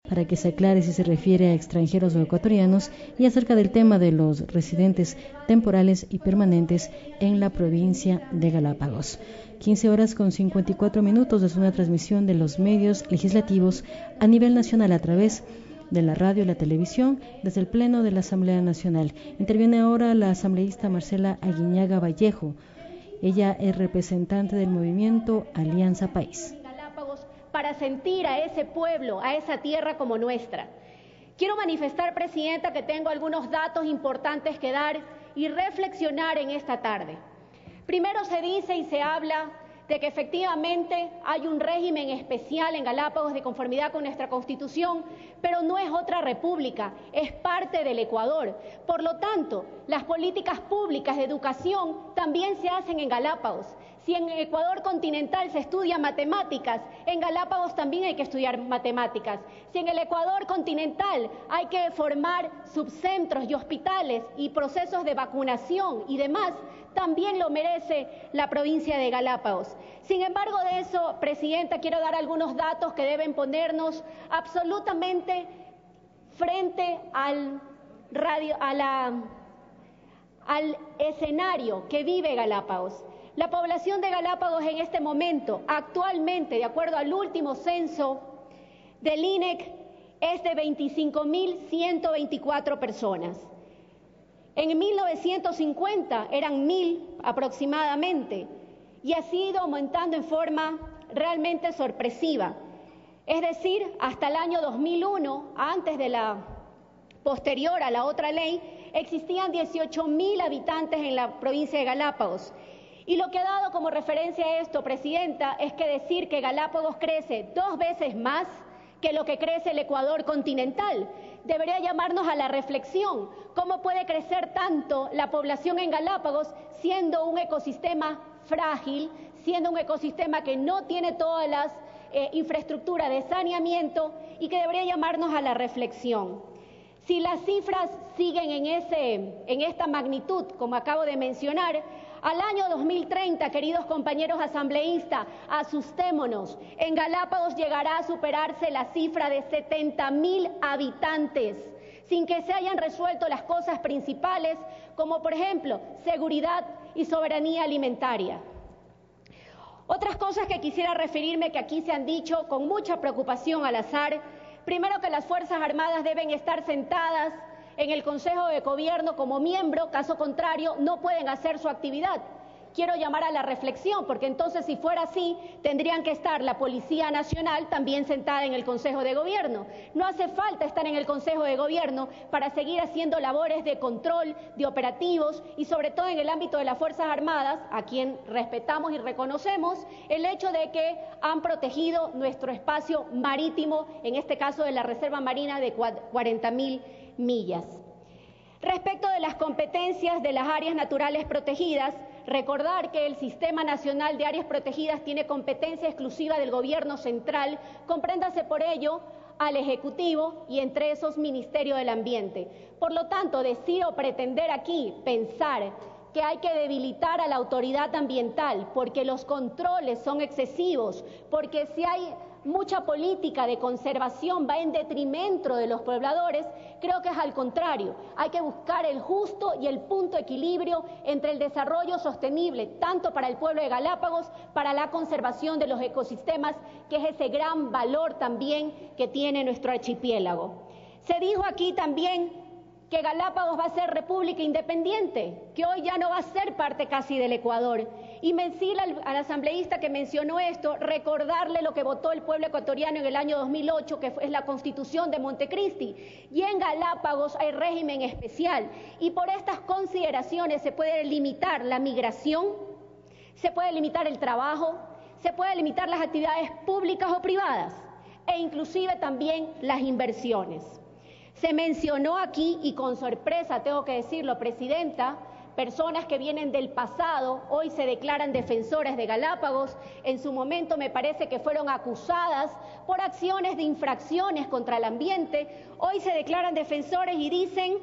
para que se aclare si se refiere a extranjeros o ecuatorianos y acerca del tema de los residentes temporales y permanentes en la provincia de Galápagos. 15:54 es una transmisión de los medios legislativos a nivel nacional a través de la radio y la televisión desde el Pleno de la Asamblea Nacional. Interviene ahora la asambleísta Marcela Aguiñaga Vallejo. Ella es representante del movimiento Alianza País. Para sentir a ese pueblo, a esa tierra como nuestra. Quiero manifestar, Presidenta, que tengo algunos datos importantes que dar y reflexionar en esta tarde. Primero se dice y se habla de que efectivamente hay un régimen especial en Galápagos de conformidad con nuestra Constitución, pero no es otra república, es parte del Ecuador. Por lo tanto, las políticas públicas de educación también se hacen en Galápagos. Si en Ecuador continental se estudia matemáticas, en Galápagos también hay que estudiar matemáticas. Si en el Ecuador continental hay que formar subcentros y hospitales y procesos de vacunación y demás, también lo merece la provincia de Galápagos. Sin embargo de eso, Presidenta, quiero dar algunos datos que deben ponernos absolutamente frente al escenario que vive Galápagos. La población de Galápagos en este momento, actualmente, de acuerdo al último censo del INEC, es de 25.124 personas. En 1950 eran 1.000 aproximadamente y ha ido aumentando en forma realmente sorpresiva. Es decir, hasta el año 2001, antes de la posterior a la otra ley, existían 18.000 habitantes en la provincia de Galápagos. Y lo que ha dado como referencia a esto, Presidenta, es que decir que Galápagos crece 2 veces más que lo que crece el Ecuador continental debería llamarnos a la reflexión. ¿Cómo puede crecer tanto la población en Galápagos siendo un ecosistema frágil, siendo un ecosistema que no tiene todas las infraestructuras de saneamiento y que debería llamarnos a la reflexión? Si las cifras siguen en esta magnitud, como acabo de mencionar, al año 2030, queridos compañeros asambleístas, asustémonos, en Galápagos llegará a superarse la cifra de 70.000 habitantes, sin que se hayan resuelto las cosas principales, como por ejemplo, seguridad y soberanía alimentaria. Otras cosas que quisiera referirme que aquí se han dicho con mucha preocupación al azar. Primero, que las Fuerzas Armadas deben estar sentadas en el Consejo de Gobierno como miembro, caso contrario no pueden hacer su actividad. Quiero llamar a la reflexión, porque entonces si fuera así, tendrían que estar la Policía Nacional también sentada en el Consejo de Gobierno. No hace falta estar en el Consejo de Gobierno para seguir haciendo labores de control, de operativos y sobre todo en el ámbito de las Fuerzas Armadas, a quien respetamos y reconocemos el hecho de que han protegido nuestro espacio marítimo, en este caso de la Reserva Marina de 40.000 millas. Respecto de las competencias de las áreas naturales protegidas, recordar que el Sistema Nacional de Áreas Protegidas tiene competencia exclusiva del Gobierno Central, compréndase por ello al Ejecutivo y entre esos Ministerio del Ambiente. Por lo tanto, decir o pretender aquí, pensar que hay que debilitar a la autoridad ambiental porque los controles son excesivos, porque si hay mucha política de conservación va en detrimento de los pobladores, creo que es al contrario. Hay que buscar el justo y el punto de equilibrio entre el desarrollo sostenible, tanto para el pueblo de Galápagos, para la conservación de los ecosistemas, que es ese gran valor también que tiene nuestro archipiélago. Se dijo aquí también que Galápagos va a ser república independiente, que hoy ya no va a ser parte casi del Ecuador. Y decirle al asambleísta que mencionó esto, recordarle lo que votó el pueblo ecuatoriano en el año 2008, que es la Constitución de Montecristi. Y en Galápagos hay régimen especial. Y por estas consideraciones se puede limitar la migración, se puede limitar el trabajo, se puede limitar las actividades públicas o privadas, e inclusive también las inversiones. Se mencionó aquí, y con sorpresa tengo que decirlo, Presidenta, personas que vienen del pasado, hoy se declaran defensores de Galápagos, en su momento me parece que fueron acusadas por acciones de infracciones contra el ambiente, hoy se declaran defensores y dicen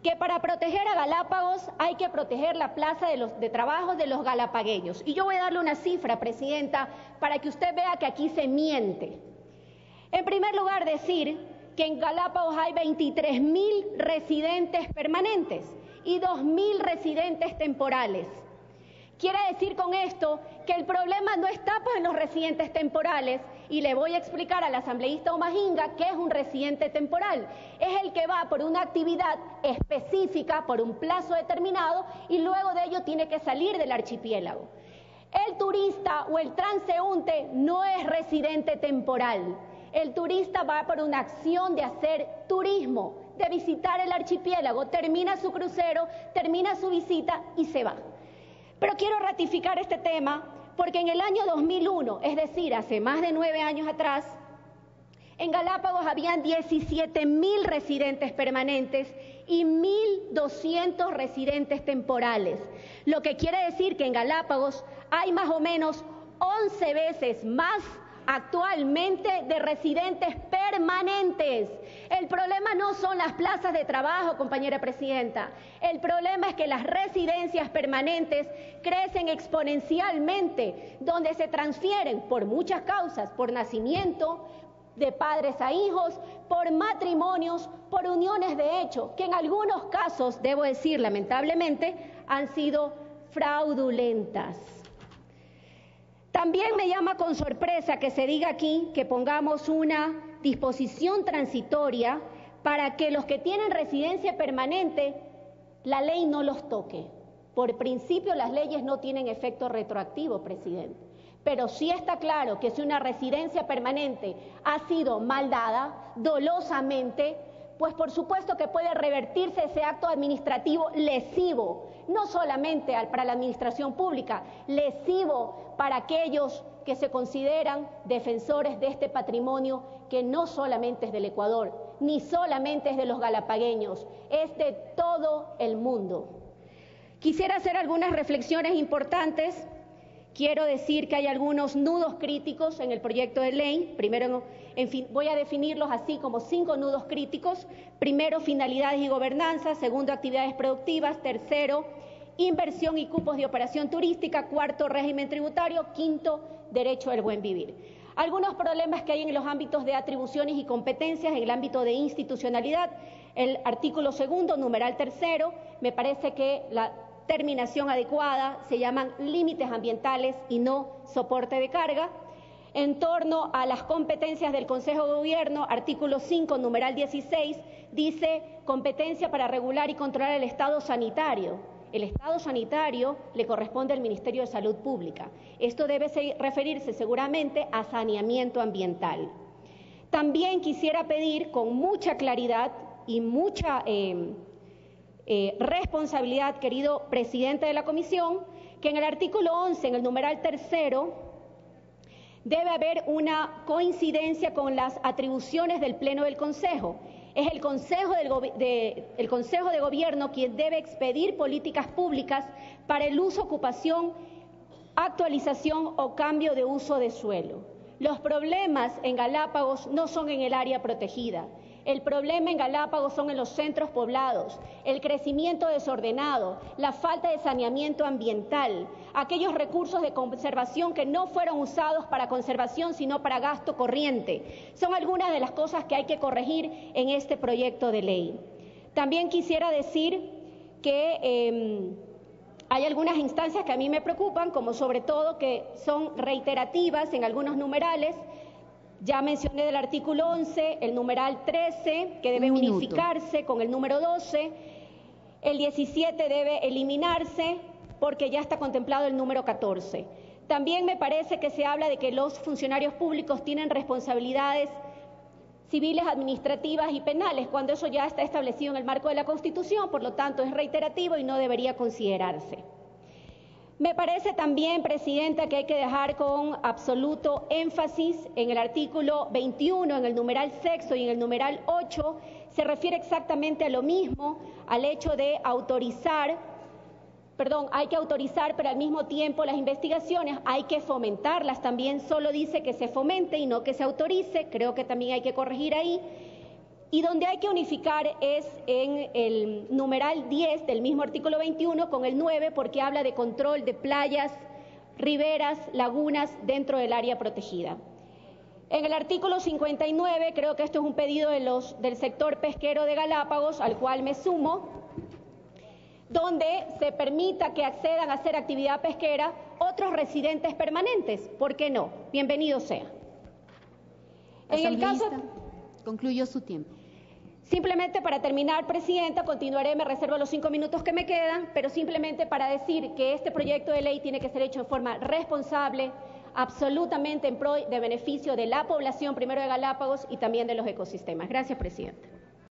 que para proteger a Galápagos hay que proteger la plaza de trabajo de los galapagueños. Y yo voy a darle una cifra, Presidenta, para que usted vea que aquí se miente. En primer lugar, decir que en Galápagos hay 23.000 residentes permanentes y 2.000 residentes temporales. Quiere decir con esto que el problema no está en los residentes temporales, y le voy a explicar al asambleísta Omajinga qué es un residente temporal. Es el que va por una actividad específica, por un plazo determinado, y luego de ello tiene que salir del archipiélago. El turista o el transeúnte no es residente temporal. El turista va por una acción de hacer turismo, de visitar el archipiélago, termina su crucero, termina su visita y se va. Pero quiero ratificar este tema porque en el año 2001, es decir, hace más de 9 años atrás, en Galápagos habían 17.000 residentes permanentes y 1.200 residentes temporales, lo que quiere decir que en Galápagos hay más o menos 11 veces más actualmente de residentes permanentes. El problema no son las plazas de trabajo, compañera presidenta. El problema es que las residencias permanentes crecen exponencialmente, donde se transfieren por muchas causas, por nacimiento, de padres a hijos, por matrimonios, por uniones de hecho, que en algunos casos, debo decir lamentablemente, han sido fraudulentas. También me llama con sorpresa que se diga aquí que pongamos una disposición transitoria para que los que tienen residencia permanente, la ley no los toque. Por principio, las leyes no tienen efecto retroactivo, presidente. Pero sí está claro que si una residencia permanente ha sido mal dada, dolosamente, pues por supuesto que puede revertirse ese acto administrativo lesivo, no solamente para la administración pública, lesivo para aquellos que se consideran defensores de este patrimonio que no solamente es del Ecuador, ni solamente es de los galapagueños, es de todo el mundo. Quisiera hacer algunas reflexiones importantes. Quiero decir que hay algunos nudos críticos en el proyecto de ley. Primero, voy a definirlos así como 5 nudos críticos. Primero, finalidades y gobernanza. Segundo, actividades productivas. Tercero, inversión y cupos de operación turística. Cuarto, régimen tributario. Quinto, derecho al buen vivir. Algunos problemas que hay en los ámbitos de atribuciones y competencias, en el ámbito de institucionalidad. El artículo 2, numeral 3, me parece que la terminación adecuada se llaman límites ambientales y no soporte de carga. En torno a las competencias del Consejo de Gobierno, artículo 5, numeral 16, dice competencia para regular y controlar el estado sanitario. El estado sanitario le corresponde al Ministerio de Salud Pública. Esto debe referirse seguramente a saneamiento ambiental. También quisiera pedir con mucha claridad y mucha responsabilidad, querido presidente de la comisión, que en el artículo 11, en el numeral 3, debe haber una coincidencia con las atribuciones del Pleno del Consejo. Es el Consejo de Gobierno quien debe expedir políticas públicas para el uso, ocupación, actualización o cambio de uso de suelo. Los problemas en Galápagos no son en el área protegida. El problema en Galápagos son en los centros poblados, el crecimiento desordenado, la falta de saneamiento ambiental, aquellos recursos de conservación que no fueron usados para conservación sino para gasto corriente. Son algunas de las cosas que hay que corregir en este proyecto de ley. También quisiera decir que hay algunas instancias que a mí me preocupan, como sobre todo que son reiterativas en algunos numerales. Ya mencioné del artículo 11, el numeral 13, que debe unificarse con el número 12, el 17 debe eliminarse porque ya está contemplado el número 14. También me parece que se habla de que los funcionarios públicos tienen responsabilidades civiles, administrativas y penales, cuando eso ya está establecido en el marco de la Constitución, por lo tanto es reiterativo y no debería considerarse. Me parece también, presidenta, que hay que dejar con absoluto énfasis en el artículo 21, en el numeral 6 y en el numeral 8, se refiere exactamente a lo mismo, al hecho de hay que autorizar, pero al mismo tiempo las investigaciones hay que fomentarlas también, solo dice que se fomente y no que se autorice, creo que también hay que corregir ahí. Y donde hay que unificar es en el numeral 10 del mismo artículo 21 con el 9, porque habla de control de playas, riberas, lagunas dentro del área protegida. En el artículo 59, creo que esto es un pedido del sector pesquero de Galápagos, al cual me sumo, donde se permita que accedan a hacer actividad pesquera otros residentes permanentes. ¿Por qué no? Bienvenido sea. En el caso... Concluyó su tiempo. Simplemente para terminar, Presidenta, continuaré, me reservo los 5 minutos que me quedan, pero simplemente para decir que este proyecto de ley tiene que ser hecho de forma responsable, absolutamente en pro de beneficio de la población, primero de Galápagos, y también de los ecosistemas. Gracias, Presidenta.